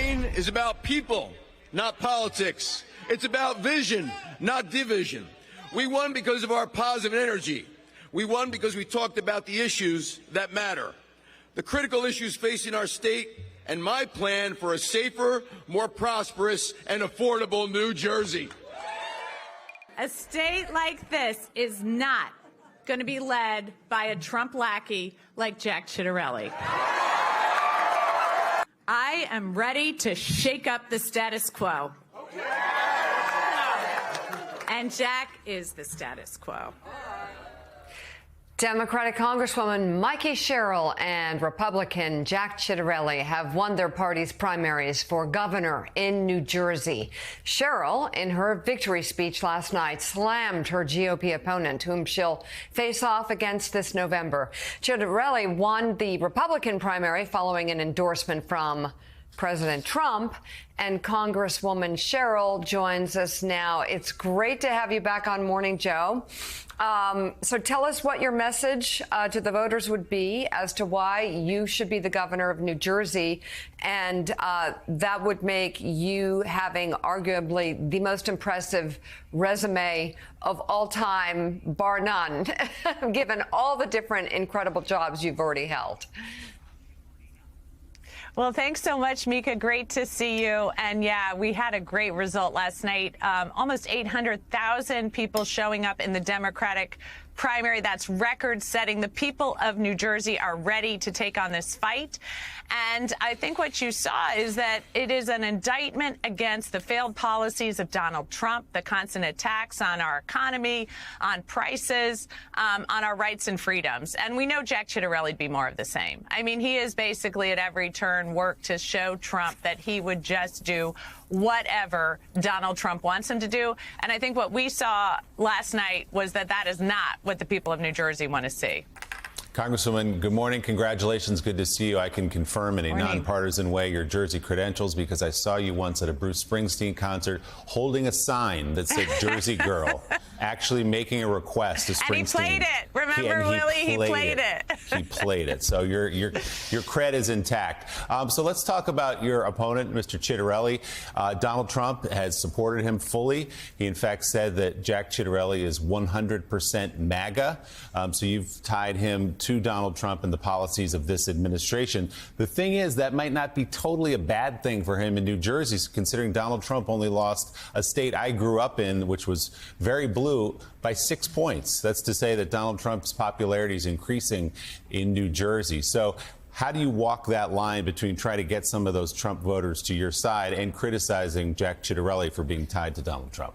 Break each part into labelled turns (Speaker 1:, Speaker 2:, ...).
Speaker 1: campaign is about people, not politics. It's about vision, not division. We won because of our positive energy. We won because we talked about the issues that matter, the critical issues facing our state, and my plan for a safer, more prosperous, and affordable New Jersey.
Speaker 2: A state like this is not going to be led by a Trump lackey like Jack Ciattarelli. I am ready to shake up the status quo. And Jack is the status quo.
Speaker 3: Democratic Congresswoman Mikey Sherrill and Republican Jack Ciattarelli have won their party's primaries for governor in New Jersey. Sherrill, in her victory speech last night, slammed her GOP opponent, whom she'll face off against this November. Ciattarelli won the Republican primary following an endorsement from President Trump, and Congresswoman Sherrill joins us now. It's great to have you back on Morning Joe. So tell us what your message to the voters would be as to why you should be the governor of New Jersey, and that would make you having arguably the most impressive resume of all time, bar none, given all the different incredible jobs you've already held.
Speaker 2: Well, thanks so much, Mika. Great to see you. And yeah, we had a great result last night. Almost 800,000 people showing up in the Democratic primary. That's record setting. The people of New Jersey are ready to take on this fight. And I think what you saw is that it is an indictment against the failed policies of Donald Trump, the constant attacks on our economy, on prices, on our rights and freedoms. And we know Jack Ciattarelli would be more of the same. I mean, he is basically at every turn worked to show Trump that he would just do whatever Donald Trump wants him to do. And I think what we saw last night was that that is not what the people of New Jersey want to see.
Speaker 4: Congresswoman, good morning. Congratulations. Good to see you. I can confirm in a nonpartisan way your Jersey credentials because I saw you once at a Bruce Springsteen concert holding a sign that said Jersey Girl, actually making a request to Springsteen.
Speaker 2: And he played it. Remember, Willie? He played it.
Speaker 4: He played it. So your cred is intact. So let's talk about your opponent, Mr. Ciattarelli. Donald Trump has supported him fully. He, in fact, said that Jack Ciattarelli is 100% MAGA. So you've tied him to Donald Trump and the policies of this administration. The thing is, that might not be totally a bad thing for him in New Jersey, considering Donald Trump only lost a state I grew up in, which was very blue, by 6 points. That's to say that Donald Trump's popularity is increasing in New Jersey. So how do you walk that line between trying to get some of those Trump voters to your side and criticizing Jack Ciattarelli for being tied to Donald Trump?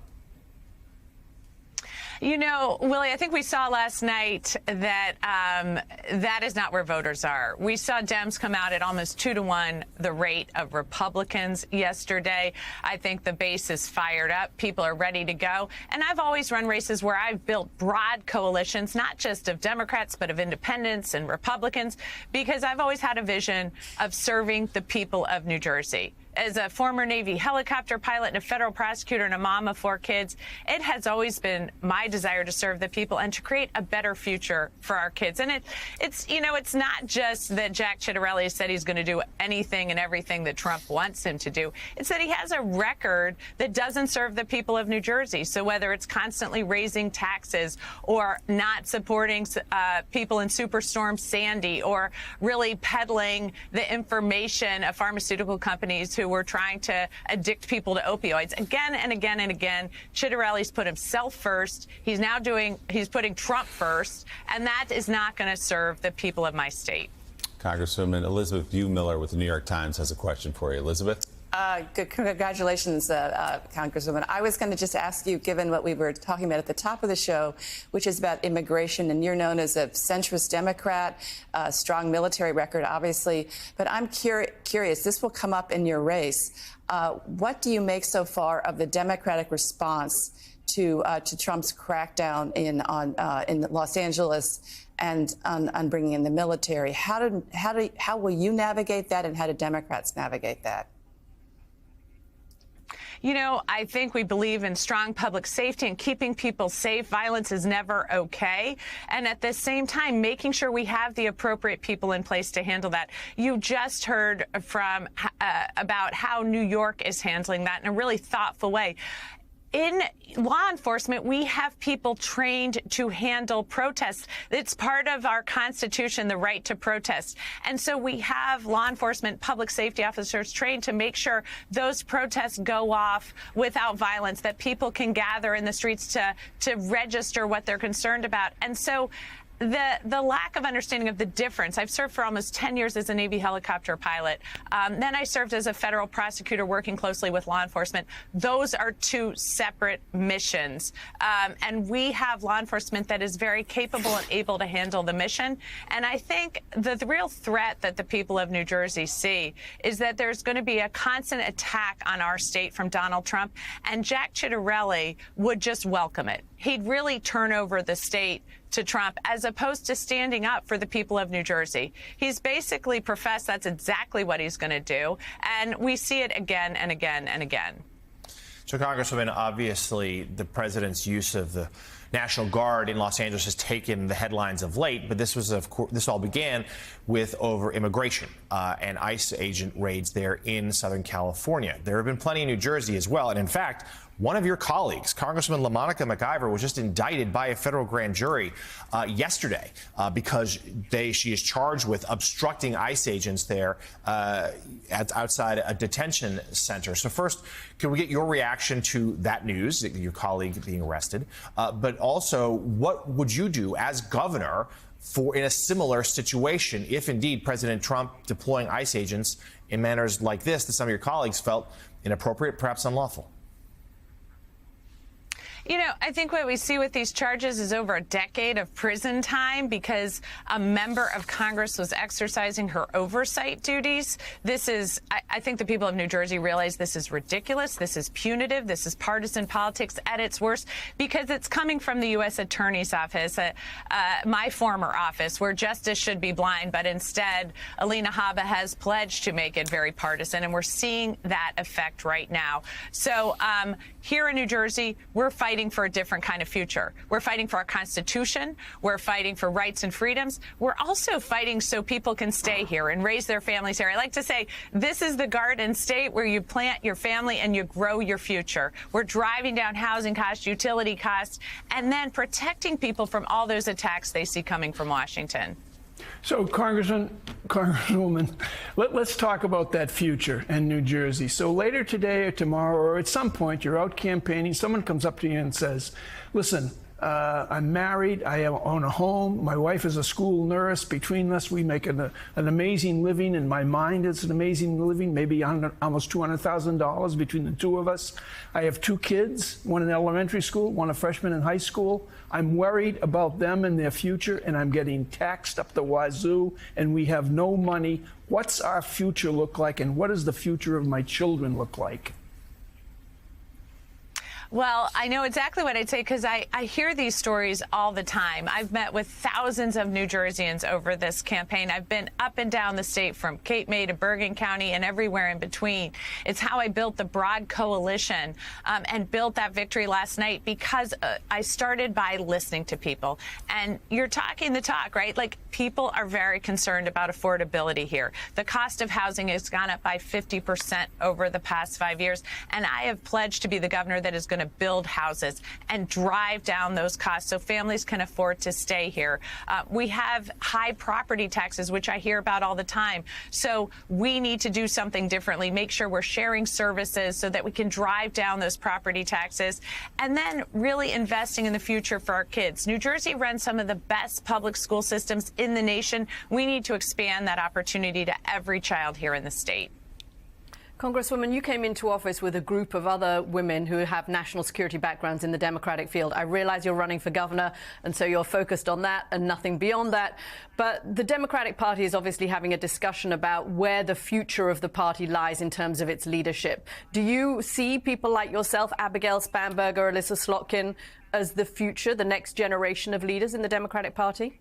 Speaker 2: You know, Willie, I think we saw last night that that is not where voters are. We saw Dems come out at almost 2-to-1 the rate of Republicans yesterday. I think the base is fired up. People are ready to go. And I've always run races where I've built broad coalitions, not just of Democrats, but of independents and Republicans, because I've always had a vision of serving the people of New Jersey. As a former Navy helicopter pilot and a federal prosecutor and a mom of 4 kids, it has always been my desire to serve the people and to create a better future for our kids. And it's you know, it's not just that Jack Ciattarelli said he's going to do anything and everything that Trump wants him to do. It's that he has a record that doesn't serve the people of New Jersey. So whether it's constantly raising taxes or not supporting people in Superstorm Sandy or really peddling the information of pharmaceutical companies who were trying to addict people to opioids. Again and again and again, Ciattarelli's put himself first. He's putting Trump first, and that is not going to serve the people of my state.
Speaker 4: Congresswoman Elizabeth Miller with the New York Times has a question for you. Elizabeth?
Speaker 5: Good. Congratulations, Congresswoman. I was going to just ask you, given what we were talking about at the top of the show, which is about immigration, and you're known as a centrist Democrat, strong military record, obviously. But I'm curious, this will come up in your race. What do you make so far of the Democratic response to Trump's crackdown in Los Angeles and on bringing in the military? How will you navigate that, and how do Democrats navigate that?
Speaker 2: You know, I think we believe in strong public safety and keeping people safe. Violence is never okay. And at the same time, making sure we have the appropriate people in place to handle that. You just heard from about how New York is handling that in a really thoughtful way. In law enforcement, we have people trained to handle protests. It's part of our Constitution, the right to protest. And so we have law enforcement, public safety officers trained to make sure those protests go off without violence, that people can gather in the streets to register what they're concerned about. And so the lack of understanding of the difference. I've served for almost 10 years as a Navy helicopter pilot. Then I served as a federal prosecutor working closely with law enforcement. Those are two separate missions. And we have law enforcement that is very capable and able to handle the mission. And I think the real threat that the people of New Jersey see is that there's going to be a constant attack on our state from Donald Trump. And Jack Ciattarelli would just welcome it. He'd really turn over the state to Trump, as opposed to standing up for the people of New Jersey. He's basically professed that's exactly what he's going to do, and we see it again and again and again.
Speaker 6: So, Congresswoman, obviously the president's use of the National Guard in Los Angeles has taken the headlines of late, but this was, of course, this all began with over immigration and ICE agent raids there in Southern California. There have been plenty in New Jersey as well, and in fact, one of your colleagues, Congresswoman LaMonica McIver, was just indicted by a federal grand jury yesterday because she is charged with obstructing ICE agents there outside a detention center. So first, can we get your reaction to that news, your colleague being arrested? But also, what would you do as governor in a similar situation if indeed President Trump deploying ICE agents in manners like this that some of your colleagues felt inappropriate, perhaps unlawful?
Speaker 2: You know, I think what we see with these charges is over a decade of prison time because a member of Congress was exercising her oversight duties. This is, I think the people of New Jersey realize this is ridiculous. This is punitive. This is partisan politics at its worst because it's coming from the U.S. Attorney's Office, my former office, where justice should be blind. But instead, Alina Habba has pledged to make it very partisan. And we're seeing that effect right now. So here in New Jersey, we're fighting for a different kind of future. We're fighting for our Constitution. We're fighting for rights and freedoms. We're also fighting so people can stay here and raise their families here. I like to say this is the Garden State where you plant your family and you grow your future. We're driving down housing costs, utility costs, and then protecting people from all those attacks they see coming from Washington.
Speaker 7: So, Congresswoman, let's talk about that future in New Jersey. So later today or tomorrow or at some point, you're out campaigning, someone comes up to you and says, listen, I'm married, I own a home, my wife is a school nurse. Between us, we make an amazing living. In my mind, it's an amazing living, maybe almost $200,000 between the two of us. I have two kids, one in elementary school, one a freshman in high school. I'm worried about them and their future, and I'm getting taxed up the wazoo, and we have no money. What's our future look like, and what does the future of my children look like?
Speaker 2: Well, I know exactly what I'd say because I hear these stories all the time. I've met with thousands of New Jerseyans over this campaign. I've been up and down the state from Cape May to Bergen County and everywhere in between. It's how I built the broad coalition and built that victory last night because I started by listening to people. And you're talking the talk, right? Like, people are very concerned about affordability here. The cost of housing has gone up by 50% over the past 5 years. And I have pledged to be the governor that is going to build houses and drive down those costs so families can afford to stay here. We have high property taxes, which I hear about all the time. So we need to do something differently, make sure we're sharing services so that we can drive down those property taxes, and then really investing in the future for our kids. New Jersey runs some of the best public school systems in the nation. We need to expand that opportunity to every child here in the state.
Speaker 8: Congresswoman, you came into office with a group of other women who have national security backgrounds in the Democratic field. I realize you're running for governor, and so you're focused on that and nothing beyond that. But the Democratic Party is obviously having a discussion about where the future of the party lies in terms of its leadership. Do you see people like yourself, Abigail Spanberger, Alyssa Slotkin, as the future, the next generation of leaders in the Democratic Party?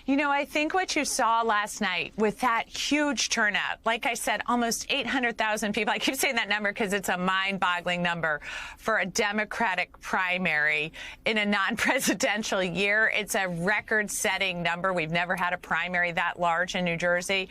Speaker 2: You know, I think what you saw last night with that huge turnout, like I said, almost 800,000 people. I keep saying that number because it's a mind-boggling number for a Democratic primary in a non-presidential year. It's a record-setting number. We've never had a primary that large in New Jersey.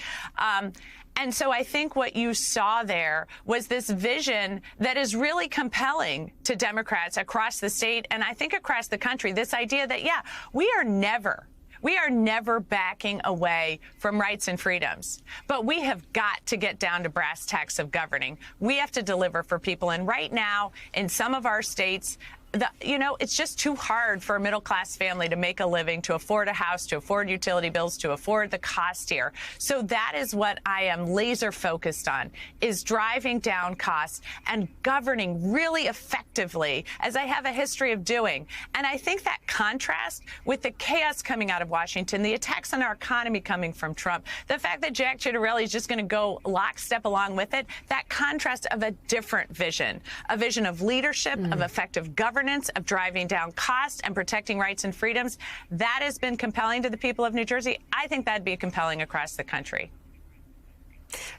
Speaker 2: And so I think what you saw there was this vision that is really compelling to Democrats across the state and I think across the country, this idea that, yeah, we are never backing away from rights and freedoms. But we have got to get down to brass tacks of governing. We have to deliver for people. And right now, in some of our states, it's just too hard for a middle-class family to make a living, to afford a house, to afford utility bills, to afford the cost here. So that is what I am laser focused on, is driving down costs and governing really effectively, as I have a history of doing. And I think that contrast with the chaos coming out of Washington, the attacks on our economy coming from Trump, the fact that Jack Ciattarelli is just going to go lockstep along with it, that contrast of a different vision, a vision of leadership, of effective governance, of driving down costs and protecting rights and freedoms, that has been compelling to the people of New Jersey. I think that'd be compelling across the country.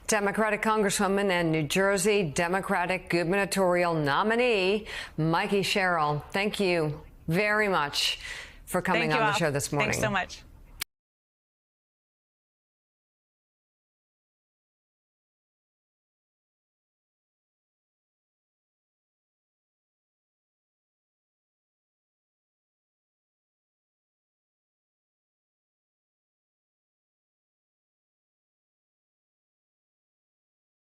Speaker 3: Democratic Congresswoman and New Jersey Democratic gubernatorial nominee, Mikey Sherrill. Thank you very much for coming on the show this morning.
Speaker 2: Thanks so much.